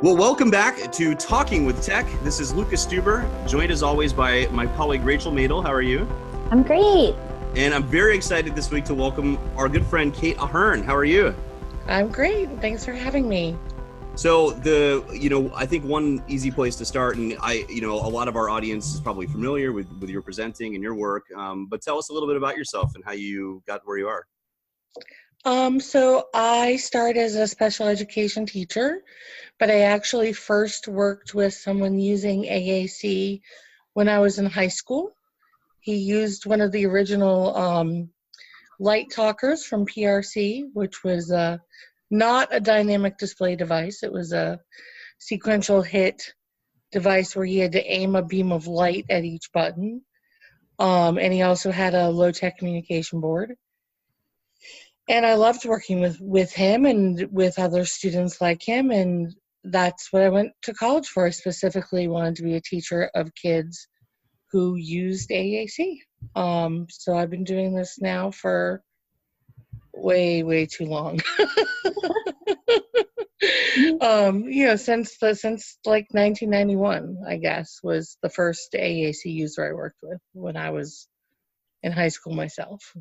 Well, welcome back to Talking with Tech. This is Lucas Steuber, joined as always by my colleague Rachel Madel. How are you? I'm great. And I'm very excited this week to welcome our good friend Kate Ahern. How are you? I'm great. Thanks for having me. So I think one easy place to start, and a lot of our audience is probably familiar with your presenting and your work, but tell us a little bit about yourself and how you got where you are. So I started as a special education teacher, but I actually first worked with someone using AAC when I was in high school. He used one of the original light talkers from PRC, which was not a dynamic display device. It was a sequential hit device where he had to aim a beam of light at each button. And he also had a low-tech communication board. And I loved working with him and with other students like him, and that's what I went to college for. I specifically wanted to be a teacher of kids who used AAC. So I've been doing this now for way too long. Since like 1991, I guess, was the first AAC user I worked with when I was in high school myself.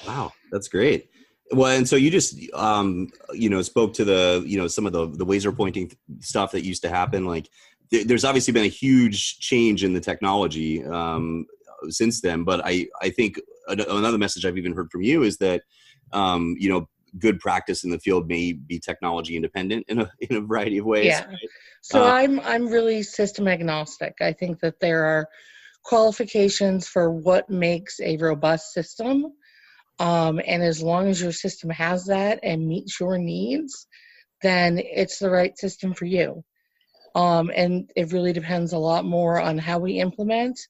Wow, that's great. Well, and so you just, spoke to the, some of the laser pointing stuff that used to happen. Like, there's obviously been a huge change in the technology since then. But I think another message I've even heard from you is that, good practice in the field may be technology independent in a variety of ways. Yeah. Right? So I'm really system agnostic. I think that there are qualifications for what makes a robust system. And as long as your system has that and meets your needs, then it's the right system for you. And it really depends a lot more on how we implement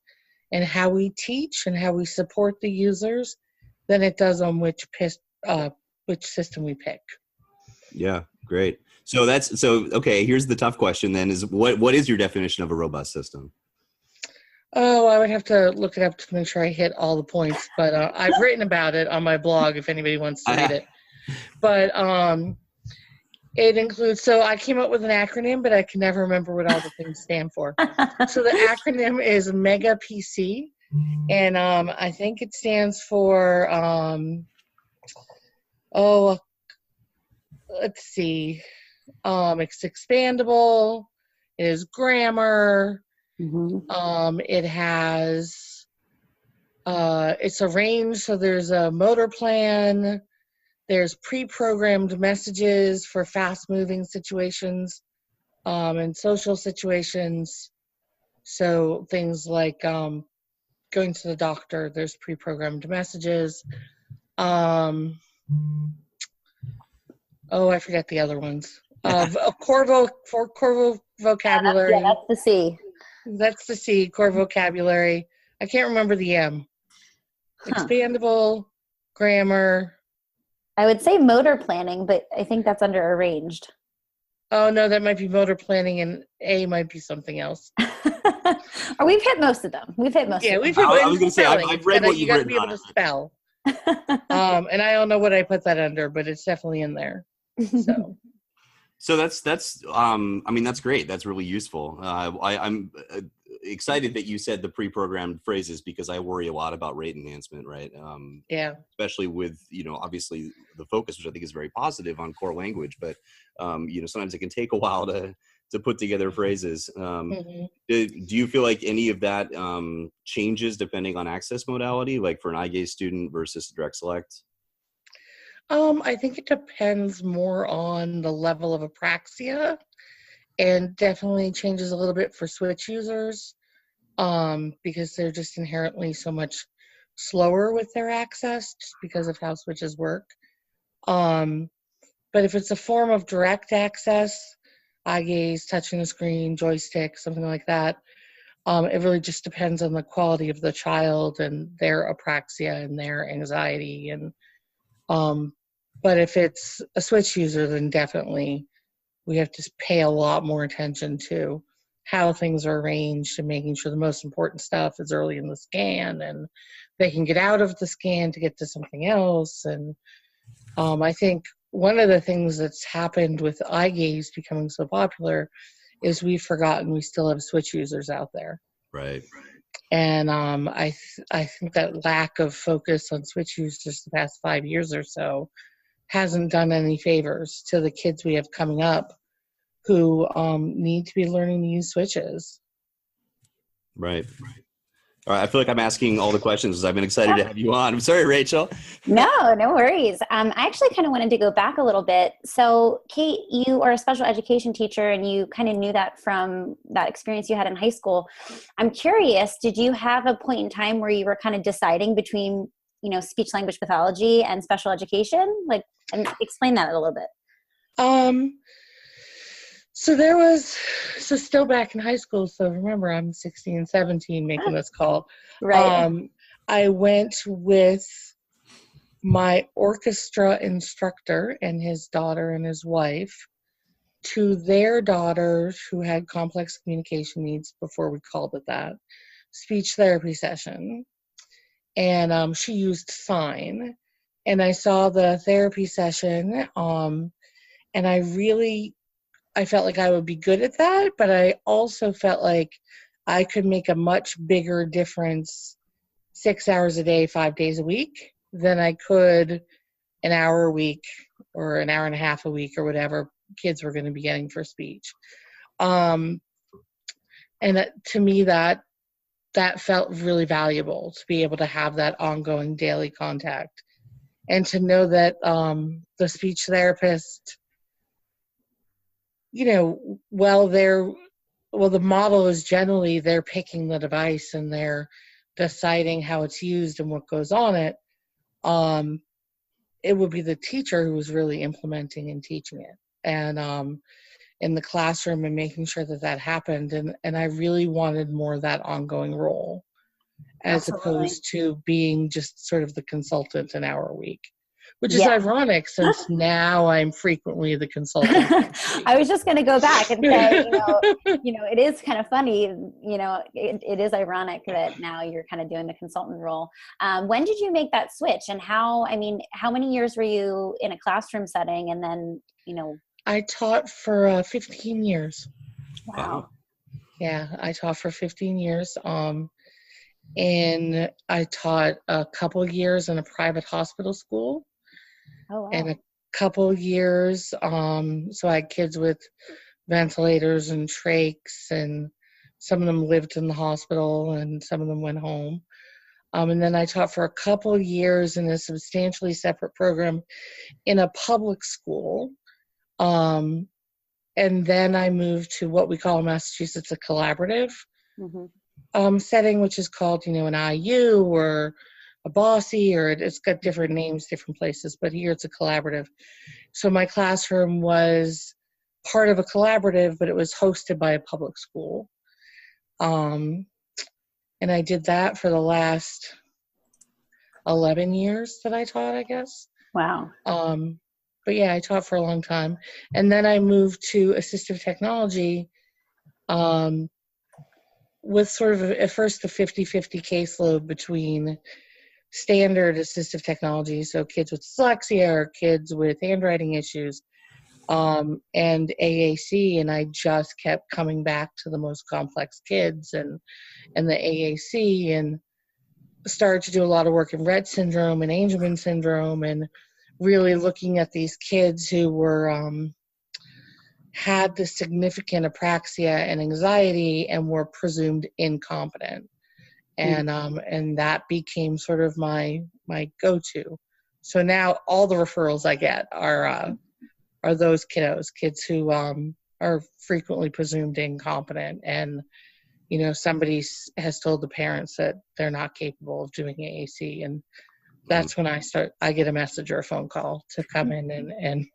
and how we teach and how we support the users than it does on which system we pick. Yeah, great. So okay, here's the tough question then, is what is your definition of a robust system? Oh, I would have to look it up to make sure I hit all the points, but I've written about it on my blog if anybody wants to read it. But it includes, so I came up with an acronym, but I can never remember what all the things stand for. So the acronym is MEGA PC, and I think it stands for, let's see, it's expandable, it is grammar. Mm-hmm. It has, it's arranged so there's a motor plan, there's pre-programmed messages for fast-moving situations and social situations. So things like going to the doctor, there's pre-programmed messages. I forget the other ones. Core vocabulary. Yeah, that's the C. That's the C, core vocabulary. I can't remember the M. Expandable, grammar. I would say motor planning, but I think that's under arranged. Oh, no, that might be motor planning, and A might be something else. Or we've hit most of them. We've hit most of them. I was going to say, I've read what you've written. You got to be able to spell. And I don't know what I put that under, but it's definitely in there. So that's that's great. That's really useful. I'm excited that you said the pre-programmed phrases, because I worry a lot about rate enhancement, right? Yeah. Especially with, obviously the focus, which I think is very positive on core language, but, sometimes it can take a while to put together phrases. Mm-hmm. Do you feel like any of that changes depending on access modality, like for an iGaze student versus direct select? I think it depends more on the level of apraxia, and definitely changes a little bit for switch users because they're just inherently so much slower with their access just because of how switches work. But if it's a form of direct access, iGaze, touching the screen, joystick, something like that, it really just depends on the quality of the child and their apraxia and their anxiety. And but if it's a switch user, then definitely we have to pay a lot more attention to how things are arranged and making sure the most important stuff is early in the scan and they can get out of the scan to get to something else. And I think one of the things that's happened with eye gaze becoming so popular is we've forgotten we still have switch users out there. Right. And I think that lack of focus on switch users the past 5 years or so hasn't done any favors to the kids we have coming up who need to be learning to use switches. Right. All right. I feel like I'm asking all the questions because I've been excited to have you on. I'm sorry, Rachel. No worries. I actually kind of wanted to go back a little bit. So Kate, you are a special education teacher and you kind of knew that from that experience you had in high school. I'm curious, did you have a point in time where you were kind of deciding between, speech language pathology and special education? And explain that a little bit. So still back in high school, so remember I'm 16, 17 making this call. Right. I went with my orchestra instructor and his daughter and his wife to their daughters who had complex communication needs, before we called it that, speech therapy session. And she used sign. And I saw the therapy session, and I felt like I would be good at that, but I also felt like I could make a much bigger difference 6 hours a day, 5 days a week than I could an hour a week or an hour and a half a week or whatever kids were going to be getting for speech. And to me, that felt really valuable, to be able to have that ongoing daily contact and to know that the speech therapist, the model is generally they're picking the device and they're deciding how it's used and what goes on it. It would be the teacher who was really implementing and teaching it, and in the classroom and making sure that happened. And I really wanted more of that ongoing role, as opposed to being just sort of the consultant an hour a week. Which is ironic, since now I'm frequently the consultant. I was just going to go back and say, it is kind of funny, it is ironic that now you're kind of doing the consultant role. When did you make that switch, and how many years were you in a classroom setting? And then, I taught for 15 years. Wow. Yeah, I taught for 15 years. And I taught a couple years in a private hospital school. Oh, wow. And a couple years, so I had kids with ventilators and trachs, and some of them lived in the hospital and some of them went home. And then I taught for a couple years in a substantially separate program in a public school. And then I moved to what we call in Massachusetts a collaborative setting, which is called, an IU or a bossy, or it's got different names, different places, but here it's a collaborative. So my classroom was part of a collaborative, but it was hosted by a public school. And I did that for the last 11 years that I taught, I guess. Wow. But yeah, I taught for a long time. And then I moved to assistive technology, with sort of at first a 50-50 caseload between standard assistive technology, so kids with dyslexia or kids with handwriting issues, and AAC, and I just kept coming back to the most complex kids and the AAC, and started to do a lot of work in Rett syndrome and Angelman syndrome, and really looking at these kids who were had the significant apraxia and anxiety and were presumed incompetent. And that became sort of my go-to. So now all the referrals I get are those kids who are frequently presumed incompetent, and somebody has told the parents that they're not capable of doing AAC, and that's when I get a message or a phone call to come in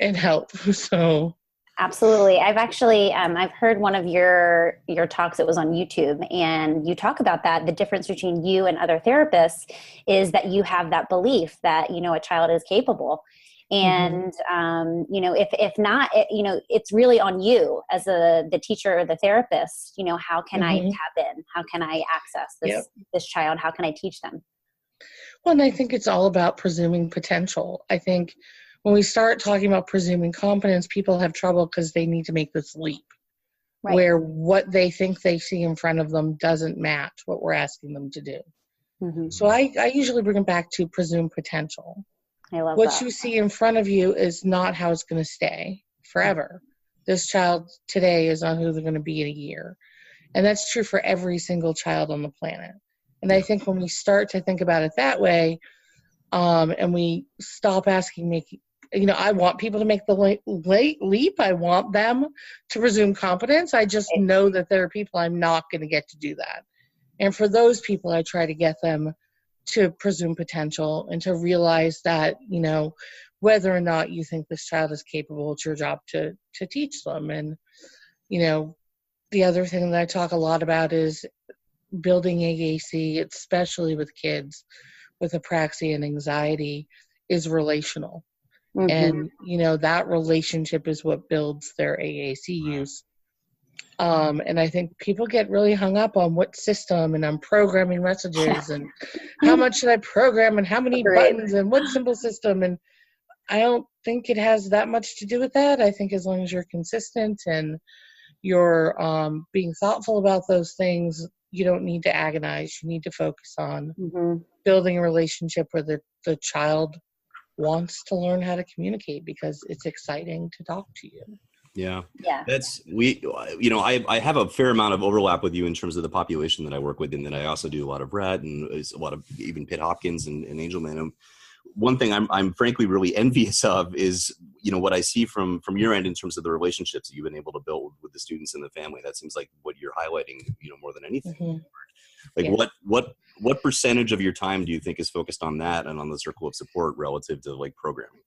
and help. So. Absolutely. I've actually, I've heard one of your talks. It was on YouTube, and you talk about that. The difference between you and other therapists is that you have that belief that, a child is capable. And, if not, it's really on you as the teacher or the therapist, how can I tap in? How can I access this child? How can I teach them? Well, and I think it's all about presuming potential. I think when we start talking about presuming competence, people have trouble because they need to make this leap. Right. Where what they think they see in front of them doesn't match what we're asking them to do. Mm-hmm. So I usually bring it back to presume potential. I love what that. You see in front of you is not how it's going to stay forever. This child today is not who they're going to be in a year. And that's true for every single child on the planet. And I think when we start to think about it that way, and we stop asking, I want people to make the leap. I want them to presume competence. I just know that there are people I'm not going to get to do that. And for those people, I try to get them to presume potential and to realize that, whether or not you think this child is capable, it's your job to teach them. And, the other thing that I talk a lot about is building AAC, especially with kids with apraxia and anxiety, is relational. Mm-hmm. And, that relationship is what builds their AAC use. And I think people get really hung up on what system, and I'm programming messages and how much should I program and how many buttons and what symbol system. And I don't think it has that much to do with that. I think as long as you're consistent and you're being thoughtful about those things, you don't need to agonize. You need to focus on building a relationship where the child wants to learn how to communicate because it's exciting to talk to you. Yeah. I have a fair amount of overlap with you in terms of the population that I work with, and then I also do a lot of Rett and a lot of even Pitt Hopkins and Angelman. One thing I'm frankly really envious of is, what I see from your end in terms of the relationships that you've been able to build with the students and the family. That seems like what you're highlighting, more than anything. Like what percentage of your time do you think is focused on that and on the circle of support relative to like programming?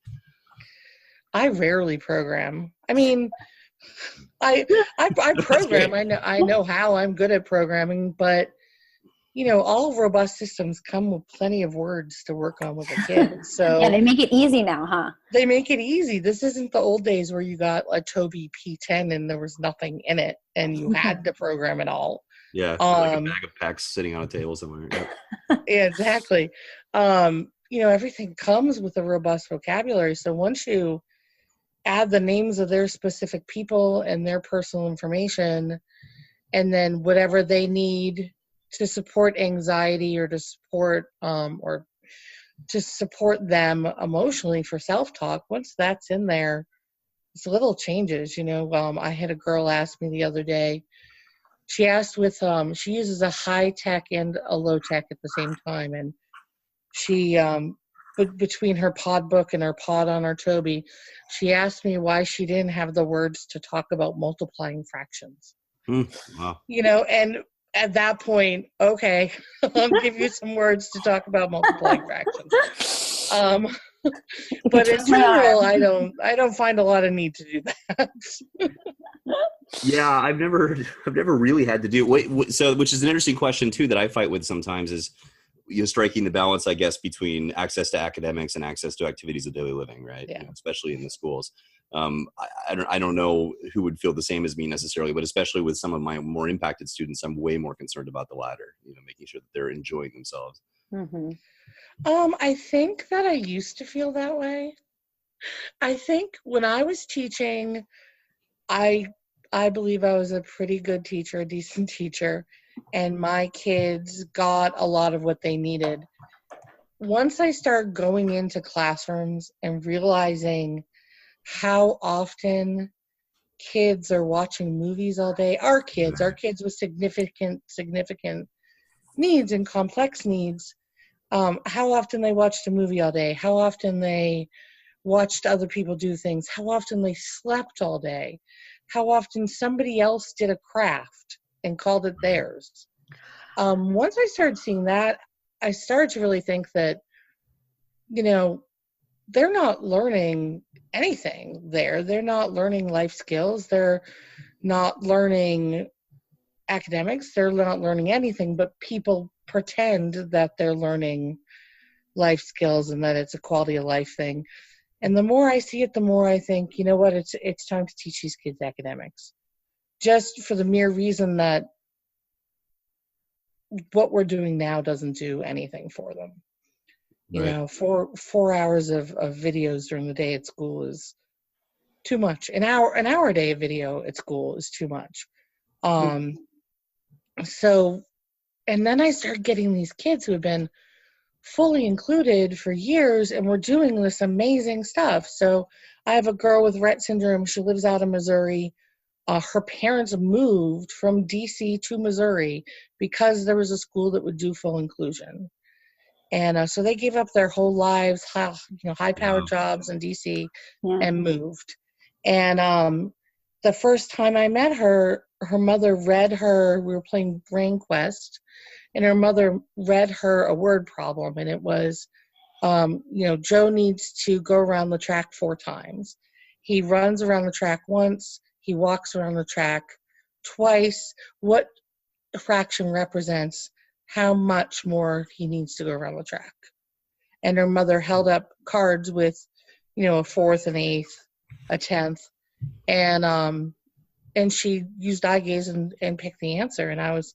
I rarely program. I mean, I program. I know how. I'm good at programming, but all robust systems come with plenty of words to work on with a kid. So yeah, they make it easy now, huh? They make it easy. This isn't the old days where you got a Toby P10 and there was nothing in it and you had to program it all. Yeah, like a bag of PECs sitting on a table somewhere. Yep. Yeah, exactly. Everything comes with a robust vocabulary. So once you add the names of their specific people and their personal information, and then whatever they need to support anxiety or to support them emotionally for self-talk, once that's in there, it's little changes. I had a girl ask me the other day, she asked she uses a high tech and a low tech at the same time, and she between her pod book and her pod on her Toby, she asked me why she didn't have the words to talk about multiplying fractions. Wow. And at that point, okay, I'll give you some words to talk about multiplying fractions. But in general, I don't find a lot of need to do that. Yeah, I've never really had to do it. So, which is an interesting question too that I fight with sometimes is, striking the balance, I guess, between access to academics and access to activities of daily living, right? Yeah. Especially in the schools. I don't know who would feel the same as me necessarily, but especially with some of my more impacted students, I'm way more concerned about the latter, making sure that they're enjoying themselves. Mm-hmm. I think that I used to feel that way. I think when I was teaching, I believe I was a pretty good teacher, a decent teacher, and my kids got a lot of what they needed. Once I start going into classrooms and realizing how often kids are watching movies all day, our kids with significant needs and complex needs, how often they watched a movie all day, how often they watched other people do things, how often they slept all day, how often somebody else did a craft and called it theirs. Once I started seeing that, I started to really think that, they're not learning anything there. They're not learning life skills. They're not learning academics. They're not learning anything, but people pretend that they're learning life skills and that it's a quality of life thing. And the more I see it, the more I think, it's time to teach these kids academics. Just for the mere reason that what we're doing now doesn't do anything for them. You Right. know, 4 hours of videos during the day at school is too much. An hour a day of video at school is too much. So, and then I started getting these kids who have been fully included for years, and we're doing this amazing stuff. So I have a girl with Rett syndrome. She lives out in Missouri. Her parents moved from DC to Missouri because there was a school that would do full inclusion. And so they gave up their whole lives, high-powered jobs in DC, and moved. And the first time I met her, her mother read her, we were playing Brain Quest, and her mother read her a word problem, and it was, Joe needs to go around the track 4 times. He runs around the track once, he walks around the track twice. What fraction represents how much more he needs to go around the track? And her mother held up cards with, a 4th, an 8th, a 10th, and she used eye gaze and picked the answer, and I was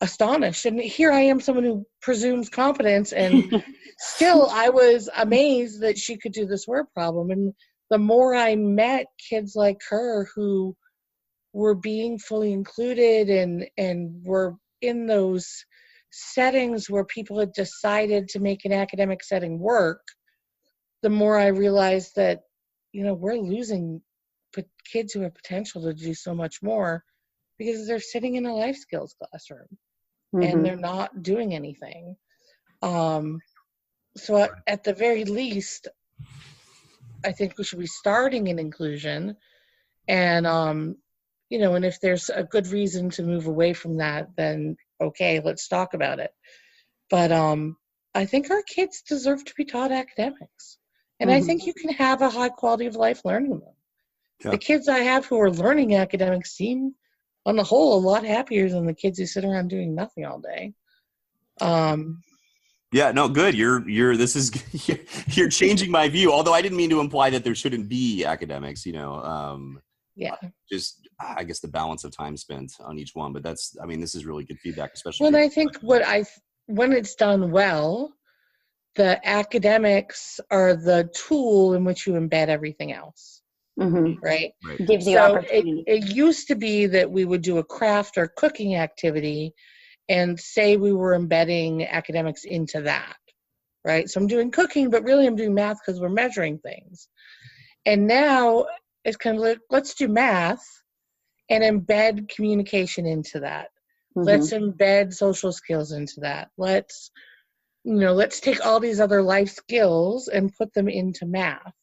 astonished. And here I am, someone who presumes competence, and still I was amazed that she could do this word problem. And the more I met kids like her who were being fully included and were in those settings where people had decided to make an academic setting work, the more I realized that, we're losing kids who have potential to do so much more because they're sitting in a life skills classroom and they're not doing anything. So at the very least, I think we should be starting in inclusion, and and if there's a good reason to move away from that, then okay, let's talk about it. But I think our kids deserve to be taught academics, and I think you can have a high quality of life learning them. The kids I have who are learning academics seem, on the whole, a lot happier than the kids who sit around doing nothing all day. Yeah, no, good. You're changing my view. Although I didn't mean to imply that there shouldn't be academics, just, I guess, the balance of time spent on each one. But this is really good feedback, especially. Well, I think when it's done well, the academics are the tool in which you embed everything else. Right? Gives you opportunity. It used to be that we would do a craft or cooking activity and say we were embedding academics into that, right? So I'm doing cooking, but really I'm doing math because we're measuring things. And now it's kind of like, let's do math and embed communication into that. Let's embed social skills into that. Let's take all these other life skills and put them into math.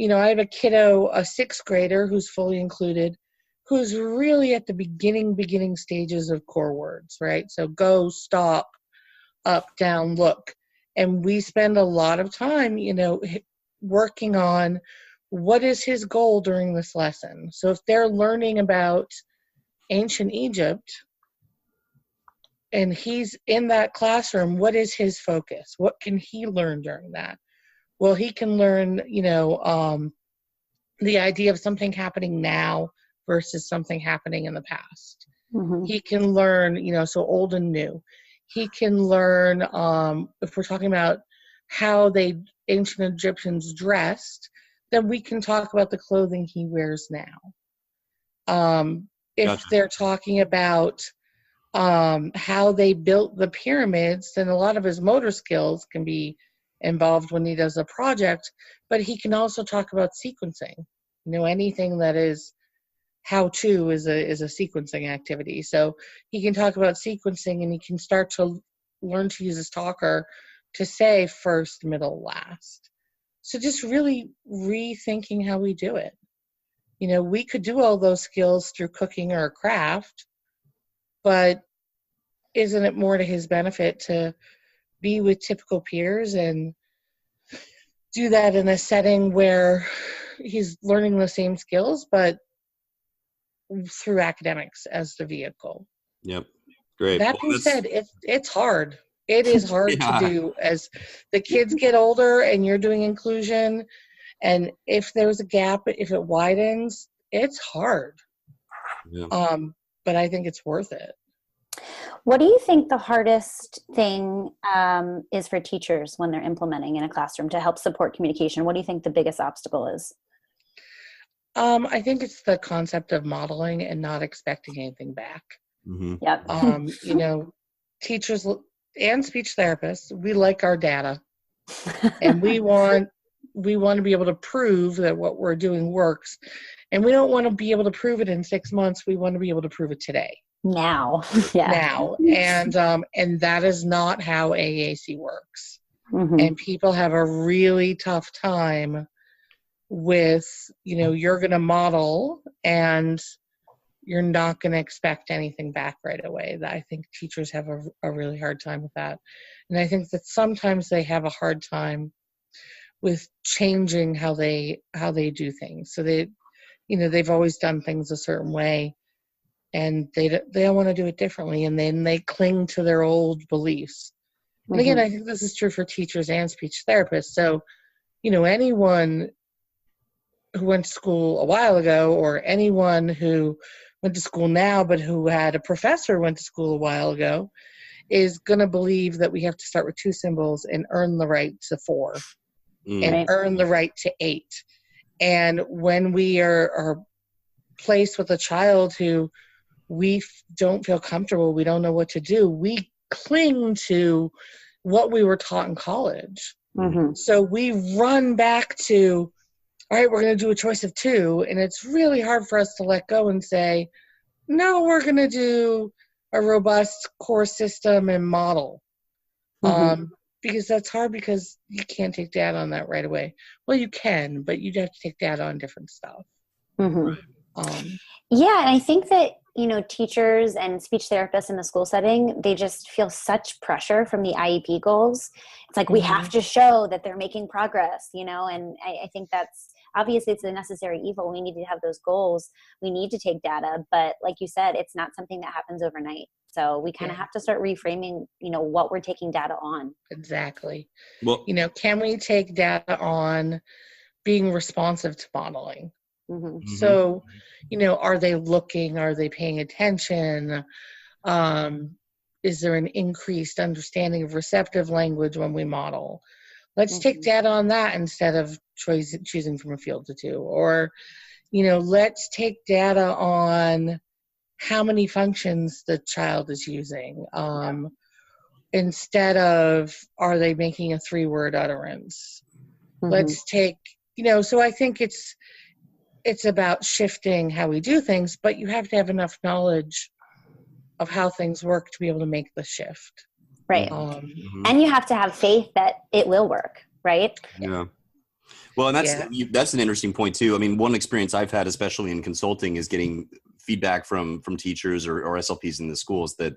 I have a kiddo, a 6th grader who's fully included, who's really at the beginning stages of core words, right? So go, stop, up, down, look. And we spend a lot of time, working on what is his goal during this lesson. So if they're learning about ancient Egypt and he's in that classroom, what is his focus? What can he learn during that? Well, he can learn, the idea of something happening now versus something happening in the past. He can learn, so old and new. He can learn, if we're talking about how ancient Egyptians dressed, then we can talk about the clothing he wears now. If they're talking about how they built the pyramids, then a lot of his motor skills can be involved when he does a project, but he can also talk about sequencing. Anything that is how-to is a sequencing activity. So he can talk about sequencing, and he can start to learn to use his talker to say first, middle, last. So just really rethinking how we do it. We could do all those skills through cooking or a craft, but isn't it more to his benefit to be with typical peers and do that in a setting where he's learning the same skills, but through academics as the vehicle? Yep. Great. That being said, it's hard. It is hard to do as the kids get older and you're doing inclusion. And if there's a gap, if it widens, it's hard. Yeah. But I think it's worth it. What do you think the hardest thing is for teachers when they're implementing in a classroom to help support communication? What do you think the biggest obstacle is? I think it's the concept of modeling and not expecting anything back. Mm-hmm. Yep. Teachers and speech therapists, we like our data, and we want to be able to prove that what we're doing works, and we don't want to be able to prove it in 6 months. We want to be able to prove it today. Now. Yeah. Now, and that is not how AAC works. Mm-hmm. And people have a really tough time with, you're going to model and you're not going to expect anything back right away. I think teachers have a really hard time with that. And I think that sometimes they have a hard time with changing how they do things. So they've always done things a certain way, and they don't want to do it differently, and then they cling to their old beliefs. And again, I think this is true for teachers and speech therapists. So, anyone who went to school a while ago, or anyone who went to school now but who had a professor who went to school a while ago, is going to believe that we have to start with 2 symbols and earn the right to 4 and earn the right to 8. And when we are placed with a child who we don't feel comfortable, we don't know what to do, we cling to what we were taught in college. Mm-hmm. So we run back to, all right, we're going to do a choice of 2. And it's really hard for us to let go and say, no, we're going to do a robust core system and model. Because that's hard, because you can't take data on that right away. Well, you can, but you'd have to take data on different stuff. Yeah, and I think that, teachers and speech therapists in the school setting, they just feel such pressure from the IEP goals. It's like, we have to show that they're making progress, and I think that's, obviously it's a necessary evil. We need to have those goals. We need to take data, but like you said, it's not something that happens overnight. So we kind of have to start reframing, what we're taking data on. Exactly. Well, can we take data on being responsive to modeling? So, are they looking? Are they paying attention? Is there an increased understanding of receptive language when we model? Let's take data on that instead of choosing from a field to 2. Or, let's take data on how many functions the child is using, instead of, are they making a 3-word utterance? Let's take, so I think it's about shifting how we do things, but you have to have enough knowledge of how things work to be able to make the shift. Right. And you have to have faith that it will work, right? Yeah. Well, and that's an interesting point too. I mean, one experience I've had, especially in consulting, is getting feedback from teachers or SLPs in the schools that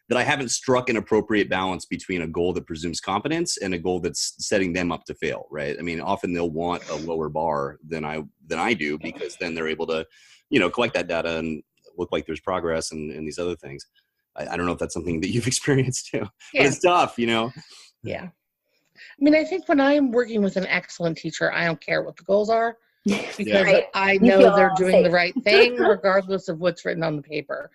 that I haven't struck an appropriate balance between a goal that presumes competence and a goal that's setting them up to fail. Right. I mean, often they'll want a lower bar than I do, because then they're able to, collect that data and look like there's progress and these other things. I don't know if that's something that you've experienced too, but it's tough, Yeah. I mean, I think when I'm working with an excellent teacher, I don't care what the goals are, because I know they're doing the right thing regardless of what's written on the paper.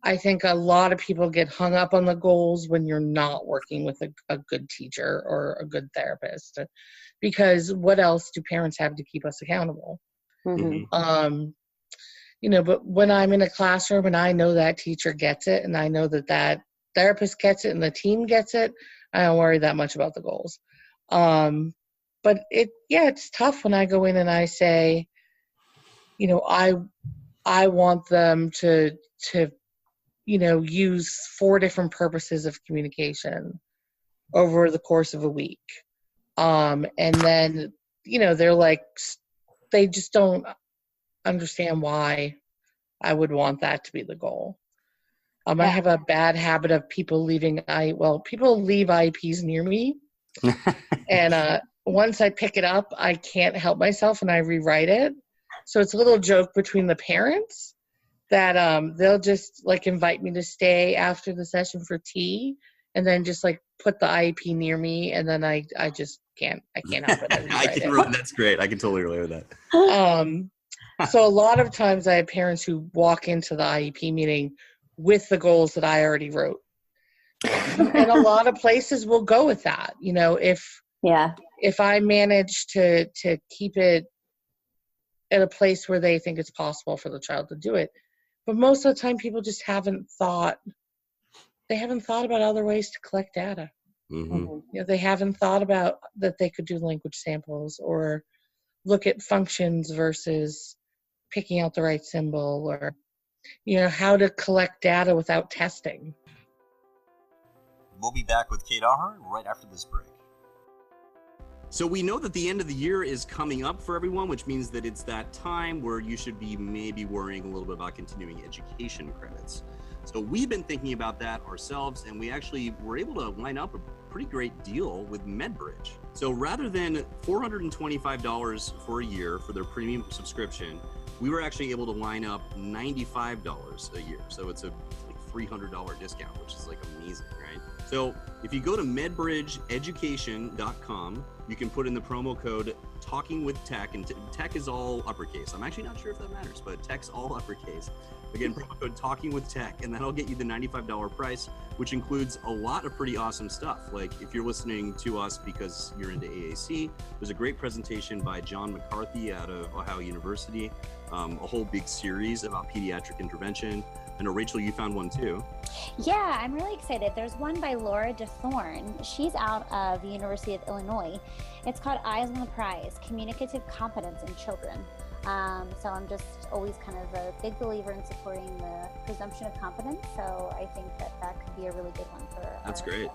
I think a lot of people get hung up on the goals when you're not working with a good teacher or a good therapist, because what else do parents have to keep us accountable? But when I'm in a classroom and I know that teacher gets it, and I know that therapist gets it and the team gets it, I don't worry that much about the goals. But it's tough when I go in and I say, I want them to use 4 different purposes of communication over the course of a week. And then, they're like, they just don't understand why I would want that to be the goal. I have a bad habit of people leave IEPs near me. And once I pick it up, I can't help myself and I rewrite it. So it's a little joke between the parents that they'll just like invite me to stay after the session for tea, and then just like put the IEP near me, and then I just can't help it. That's great. I can totally relate with that. So a lot of times I have parents who walk into the IEP meeting with the goals that I already wrote. And a lot of places will go with that. You know, if I manage to keep it at a place where they think it's possible for the child to do it. But most of the time people just haven't thought about other ways to collect data. Mm-hmm. You know, they haven't thought about that they could do language samples or look at functions versus picking out the right symbol, or, you know, how to collect data without testing. We'll be back with Kate Ahern right after this break. So we know that the end of the year is coming up for everyone, which means that it's that time where you should be maybe worrying a little bit about continuing education credits. So we've been thinking about that ourselves, and we actually were able to line up a pretty great deal with MedBridge. So rather than $425 for a year for their premium subscription, we were actually able to line up $95 a year. So it's a $300 discount, which is like amazing, right? So if you go to medbridgeeducation.com, you can put in the promo code Talking with Tech, and Tech is all uppercase. I'm actually not sure if that matters, but Tech's all uppercase. Again, promo code Talking with Tech, and that'll get you the $95 price, which includes a lot of pretty awesome stuff. Like if you're listening to us because you're into AAC, there's a great presentation by John McCarthy out of Ohio University, a whole big series about pediatric intervention. I know, Rachel, you found one too. Yeah, I'm really excited. There's one by Laura DeThorne. She's out of the University of Illinois. It's called Eyes on the Prize, Communicative Competence in Children. So I'm just always kind of a big believer in supporting the presumption of competence. So I think that could be a really good one for That's great.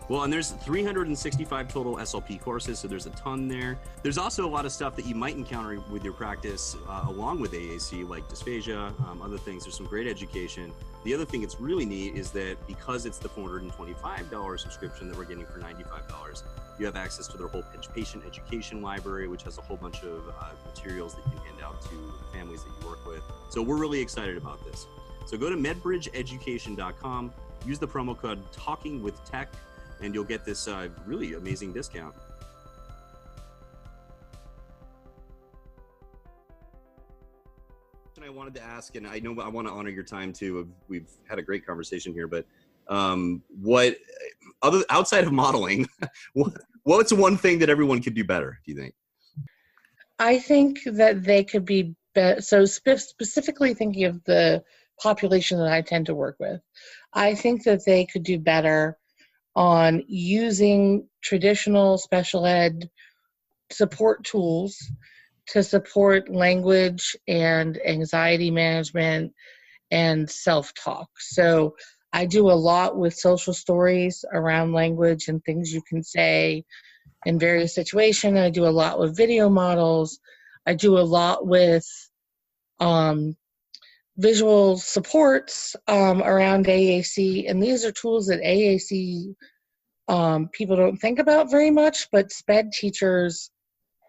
Well, and there's 365 total SLP courses, so there's a ton there. There's also a lot of stuff that you might encounter with your practice along with AAC, like dysphagia, other things. There's some great education. The other thing that's really neat is that because it's the $425 subscription that we're getting for $95, you have access to their whole patient education library, which has a whole bunch of materials that you can hand out to families that you work with. So we're really excited about this. So go to medbridgeeducation.com, use the promo code Talking with Tech, and you'll get this really amazing discount. I wanted to ask, and I know I want to honor your time too. We've had a great conversation here, but outside of modeling, what's one thing that everyone could do better, do you think? I think that they could be so specifically thinking of the population that I tend to work with, I think that they could do better on using traditional special ed support tools to support language and anxiety management and self-talk. So I do a lot with social stories around language and things you can say in various situations. I do a lot with video models. I do a lot with visual supports around AAC, and these are tools that AAC people don't think about very much, but SPED teachers,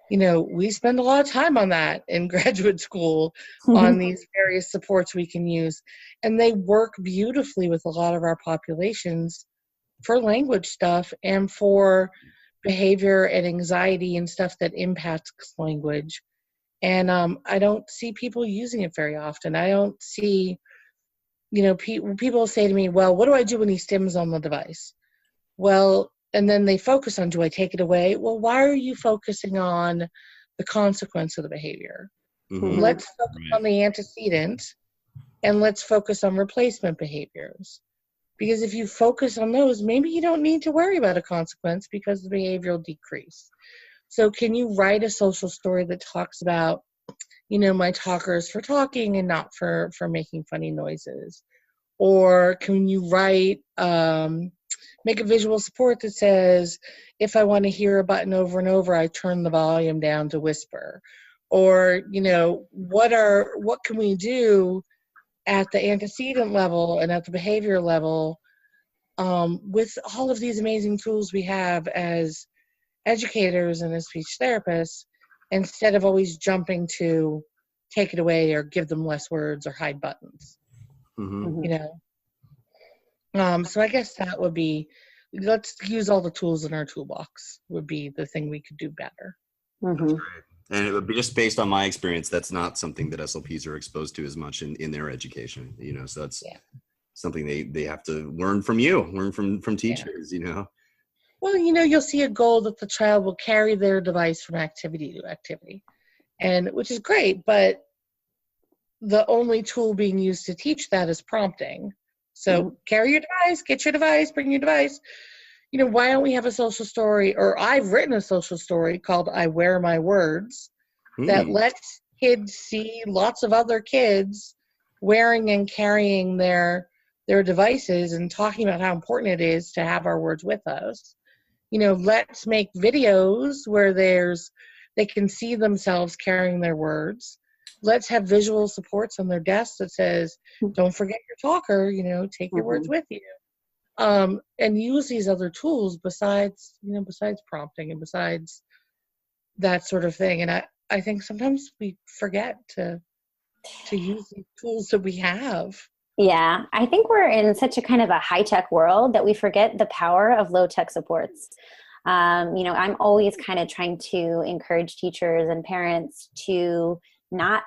you know, we spend a lot of time on that in graduate school on these various supports we can use, and they work beautifully with a lot of our populations for language stuff and for behavior and anxiety and stuff that impacts language. And I don't see people using it very often. I don't see, you know, people say to me, well, what do I do when he stims on the device? Well, and then they focus on, do I take it away? Well, why are you focusing on the consequence of the behavior? Mm-hmm. Let's focus on the antecedent, and let's focus on replacement behaviors. Because if you focus on those, maybe you don't need to worry about a consequence because the behavior will decrease. So can you write a social story that talks about, you know, my talker is for talking and not for making funny noises? Or can you write, make a visual support that says, if I want to hear a button over and over, I turn the volume down to whisper? Or, you know, what can we do at the antecedent level and at the behavior level with all of these amazing tools we have as educators and as speech therapists, instead of always jumping to take it away or give them less words or hide buttons. Mm-hmm. You know, so I guess that would be, let's use all the tools in our toolbox would be the thing we could do better. That's great. And it would be just based on my experience, that's not something that SLPs are exposed to as much in their education, so that's something they have to learn from from teachers, Well, you'll see a goal that the child will carry their device from activity to activity, and which is great, but the only tool being used to teach that is prompting. So carry your device, get your device, bring your device. Why don't we have a social story, or I've written a social story called I Wear My Words, that lets kids see lots of other kids wearing and carrying their devices and talking about how important it is to have our words with us. Let's make videos where they can see themselves carrying their words. Let's have visual supports on their desk that says, don't forget your talker, take your words with you. And use these other tools besides prompting and besides that sort of thing. And I think sometimes we forget to use the tools that we have. Yeah, I think we're in such a kind of a high-tech world that we forget the power of low-tech supports. I'm always kind of trying to encourage teachers and parents to not,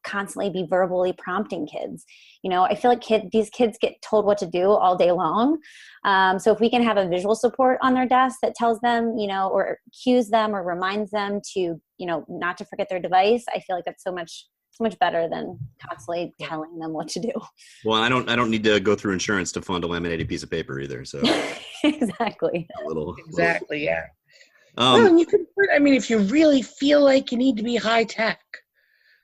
constantly be verbally prompting kids. I feel like these kids get told what to do all day long. So if we can have a visual support on their desk that tells them, or cues them or reminds them to, not to forget their device, I feel like that's so much better than constantly telling them what to do. Well, I don't need to go through insurance to fund a laminated piece of paper either. So Exactly. Exactly. Yeah. Well, and you can if you really feel like you need to be high tech,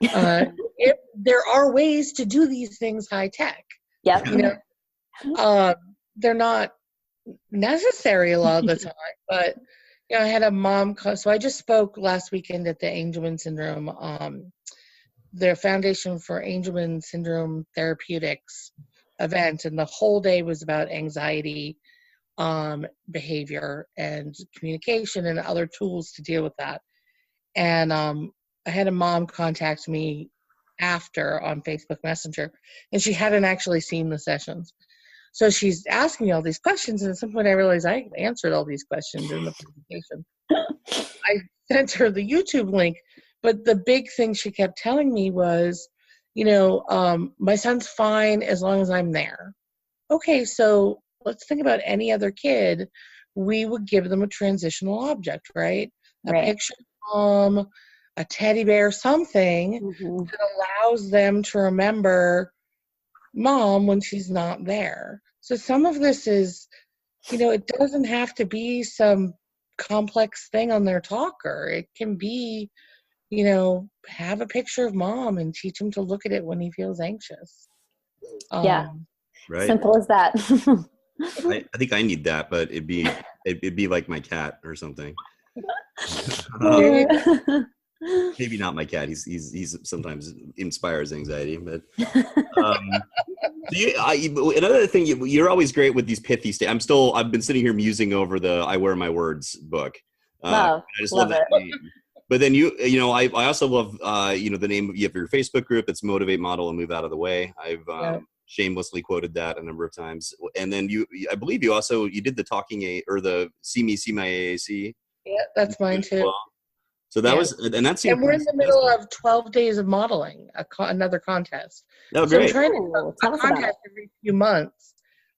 if there are ways to do these things high tech. Yep. They're not necessary a lot of the time, but I had a mom so I just spoke last weekend at the Angelman syndrome their Foundation for Angelman Syndrome Therapeutics event, and the whole day was about anxiety, behavior, and communication, and other tools to deal with that. And I had a mom contact me after on Facebook Messenger, and she hadn't actually seen the sessions. So she's asking me all these questions, and at some point I realized I answered all these questions in the presentation. I sent her the YouTube link, but the big thing she kept telling me was, my son's fine as long as I'm there. Okay, so let's think about any other kid. We would give them a transitional object, right? A picture of mom, a teddy bear, something that allows them to remember mom when she's not there. So some of this is, it doesn't have to be some complex thing on their talker. It can be, have a picture of mom and teach him to look at it when he feels anxious. Right. Simple as that. I think I need that, but it'd be like my cat or something. Maybe not my cat. He's sometimes inspires anxiety, but another thing, you're always great with these pithy I've been sitting here musing over the I Wear My Words book. I just love that name. But then I also love the name. You have your Facebook group. It's Motivate, Model, and Move Out of the Way. I've shamelessly quoted that a number of times. And then I believe you did the the See Me, See My AAC. Yeah, that's mine too. Well. So that was, and that's. And we're in the middle of 12 days of modeling, another contest. Oh, so great! I'm trying to do a contest every few months.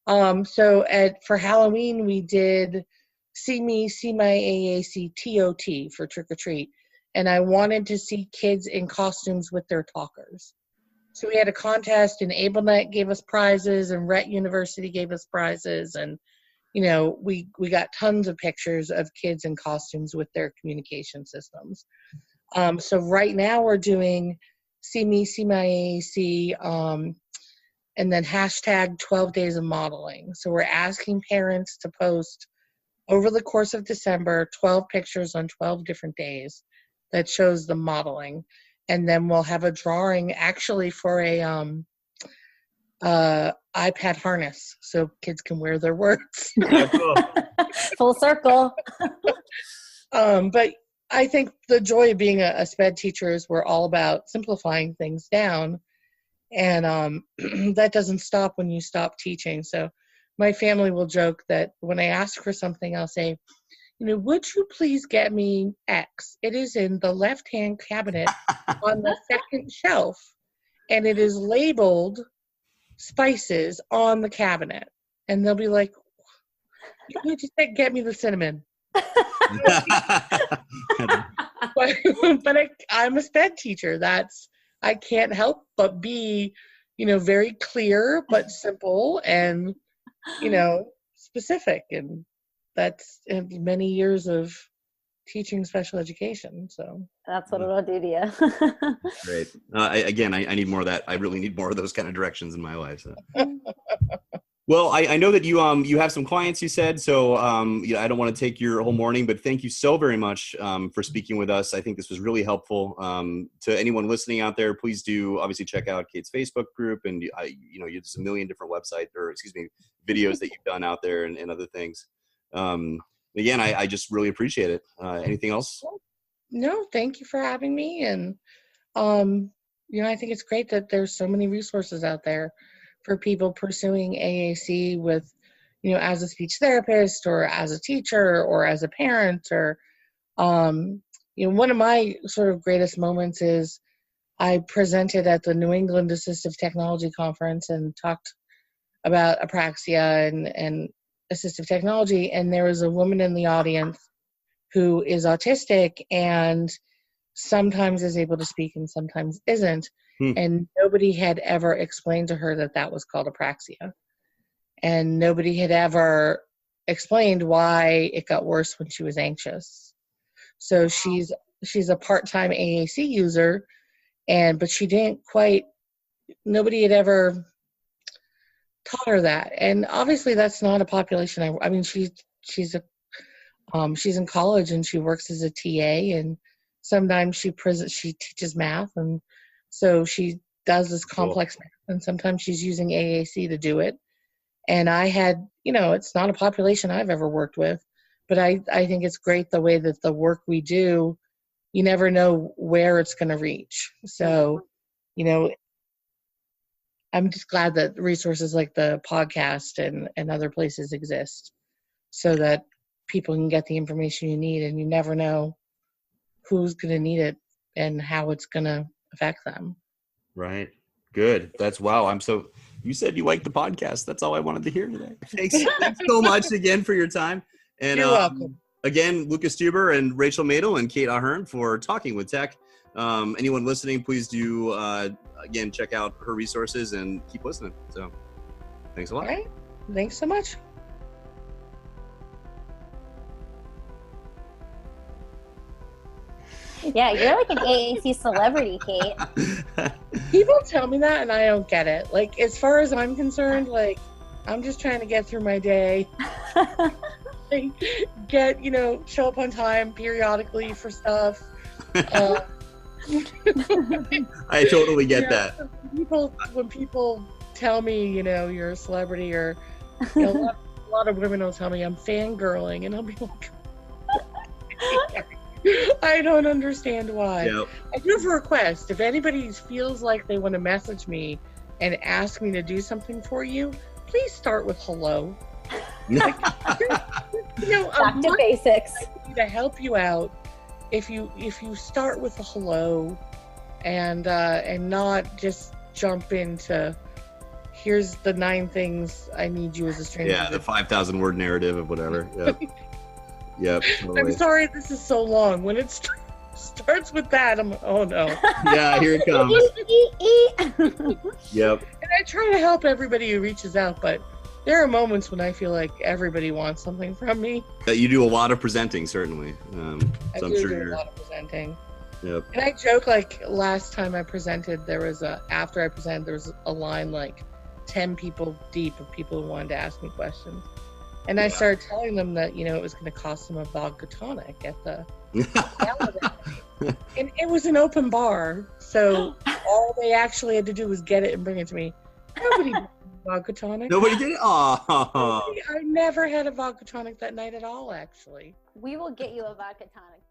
For Halloween we did See Me, See My AAC TOT for Trick or Treat, and I wanted to see kids in costumes with their talkers. So we had a contest, and AbleNet gave us prizes, and Rhett University gave us prizes, and we got tons of pictures of kids in costumes with their communication systems. So right now we're doing See Me, See My AAC, and then hashtag 12 days of modeling. So we're asking parents to post over the course of December 12 pictures on 12 different days that shows the modeling. And then we'll have a drawing actually for a iPad harness so kids can wear their words. Full circle. But I think the joy of being a SPED teacher is we're all about simplifying things down, and that doesn't stop when you stop teaching. So my family will joke that when I ask for something, I'll say, would you please get me X? It is in the left-hand cabinet on the second shelf, and it is labeled spices on the cabinet. And they'll be like, you just said, get me the cinnamon. But I'm a SPED teacher. I can't help but be, very clear but simple and, specific. And that's many years of teaching special education. So that's what it'll do to you. Great. I need more of that. I really need more of those kind of directions in my life. So. Well, I know that you have some clients, you said, so I don't want to take your whole morning, but thank you so very much for speaking with us. I think this was really helpful. To anyone listening out there, please do obviously check out Kate's Facebook group, and there's a million different videos that you've done out there and other things. Again, I just really appreciate it. Anything else? No, thank you for having me, and I think it's great that there's so many resources out there for people pursuing AAC with, as a speech therapist or as a teacher or as a parent or, one of my sort of greatest moments is I presented at the New England Assistive Technology Conference and talked about apraxia and assistive technology. And there was a woman in the audience who is autistic and sometimes is able to speak and sometimes isn't. And nobody had ever explained to her that was called apraxia. And nobody had ever explained why it got worse when she was anxious. So she's a part-time AAC user, but she didn't nobody had ever taught her that. And obviously that's not a population. I mean, she's in college and she works as a TA, and sometimes she teaches math, and so she does this complex math, and sometimes she's using AAC to do it. And I had, it's not a population I've ever worked with, but I think it's great the way that the work we do, you never know where it's going to reach. So, I'm just glad that resources like the podcast and other places exist so that people can get the information you need, and you never know who's going to need it and how it's going to affect them. Right. Good. Wow. You said you liked the podcast. That's all I wanted to hear today. Thanks so much again for your time. And you're welcome. Again, Lucas Steuber and Rachel Madel and Kate Ahern for Talking with Tech. Anyone listening, please do, again, check out her resources and keep listening. So thanks a lot. All right. Thanks so much. Yeah, you're like an AAC celebrity, Kate. People tell me that and I don't get it. Like, as far as I'm concerned, I'm just trying to get through my day. Show up on time periodically for stuff. I totally get that. When people tell me, you're a celebrity, or a lot of women will tell me I'm fangirling, and I'll be like, I don't understand why. Yep. I do have a request. If anybody feels like they want to message me and ask me to do something for you, please start with hello. Back to basics. To help you out, if you start with a hello and not just jump into here's the 9 things I need you as a stranger. Yeah, the 5,000 word narrative of whatever. Yep. Yep. Totally. I'm sorry this is so long. When it starts with that, oh no. Yeah, here it comes. Yep. And I try to help everybody who reaches out, but there are moments when I feel like everybody wants something from me. You do a lot of presenting, certainly. I do a lot of presenting. Yep. And I joke, last time I presented, after I presented, there was a line 10 people deep of people who wanted to ask me questions. And I started telling them that, it was going to cost them a vodka tonic at the and it was an open bar. So all they actually had to do was get it and bring it to me. Nobody did vodka tonic. Nobody did it? I never had a vodka tonic that night at all, actually. We will get you a vodka tonic.